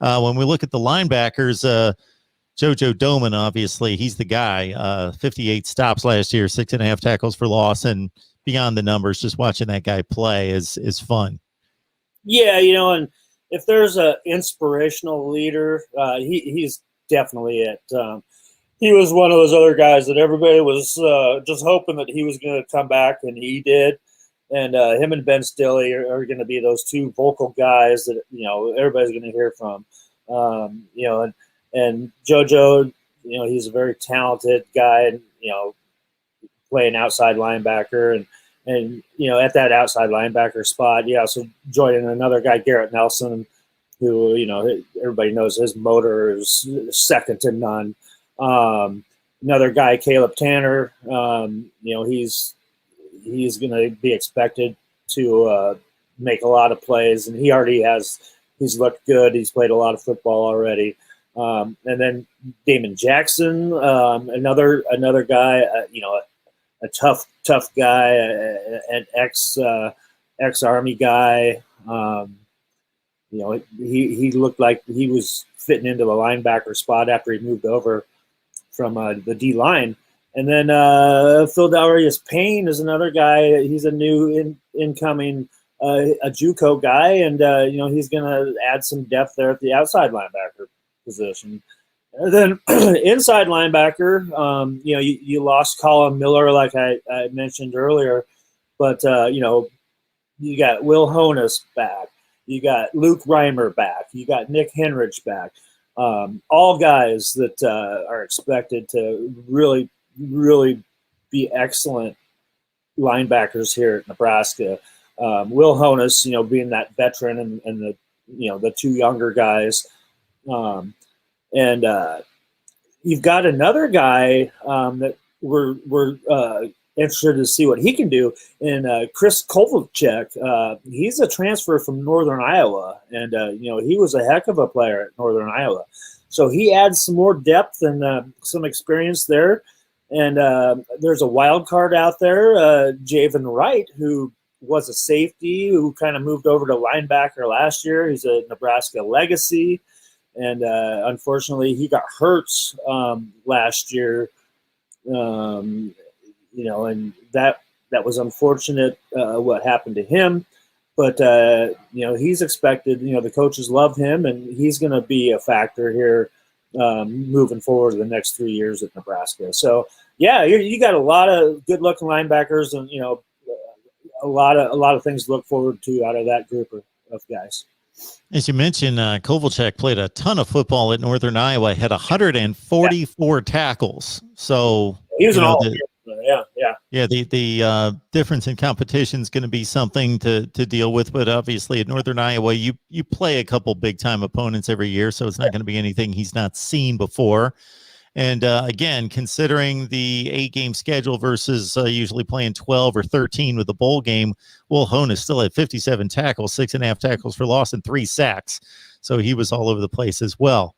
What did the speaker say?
When we look at the linebackers, Jojo Doman, obviously, he's the guy. 58 stops last year, 6.5 tackles for loss, and beyond the numbers, just watching that guy play is fun. Yeah, and if there's an inspirational leader, he's definitely it. He was one of those other guys that everybody was just hoping that he was going to come back, and he did. And him and Ben Stilley are going to be those two vocal guys that everybody's going to hear from. And JoJo, he's a very talented guy, and playing outside linebacker, and at that outside linebacker spot, so joining another guy, Garrett Nelson, who everybody knows his motor is second to none. Another guy, Caleb Tanner, he's going to be expected to make a lot of plays, and he already has. He's looked good. He's played a lot of football already. And then Damon Jackson, another guy, a tough guy, an ex-Army guy. He looked like he was fitting into the linebacker spot after he moved over from the D line. And then Dalarius Paine is another guy. He's a new incoming a JUCO guy, and he's going to add some depth there at the outside linebacker position. And then inside linebacker, you lost Colin Miller, like I mentioned earlier, but you got Will Honus back, you got Luke Reimer back, you got Nick Henrich back, all guys that are expected to really be excellent linebackers here at Nebraska. Will Honus, being that veteran, and the two younger guys. And you've got another guy that we're interested to see what he can do. And Chris Kolfcheck, he's a transfer from Northern Iowa, and he was a heck of a player at Northern Iowa. So he adds some more depth and some experience there. And there's a wild card out there, Javen Wright, who was a safety who kind of moved over to linebacker last year. He's a Nebraska legacy. And unfortunately, he got hurt last year, and that was unfortunate what happened to him. But he's expected. The coaches love him, and he's going to be a factor here moving forward the next 3 years at Nebraska. So you got a lot of good-looking linebackers, and a lot of things to look forward to out of that group of guys. As you mentioned, Kolfcheck played a ton of football at Northern Iowa, had 144 tackles. So he was the difference in competition is going to be something to deal with. But obviously at Northern Iowa, you play a couple big time opponents every year, so it's not going to be anything he's not seen before. And again, considering the 8-game schedule versus usually playing 12 or 13 with the bowl game, Will Honus still had 57 tackles, 6.5 tackles for loss, and 3 sacks. So he was all over the place as well.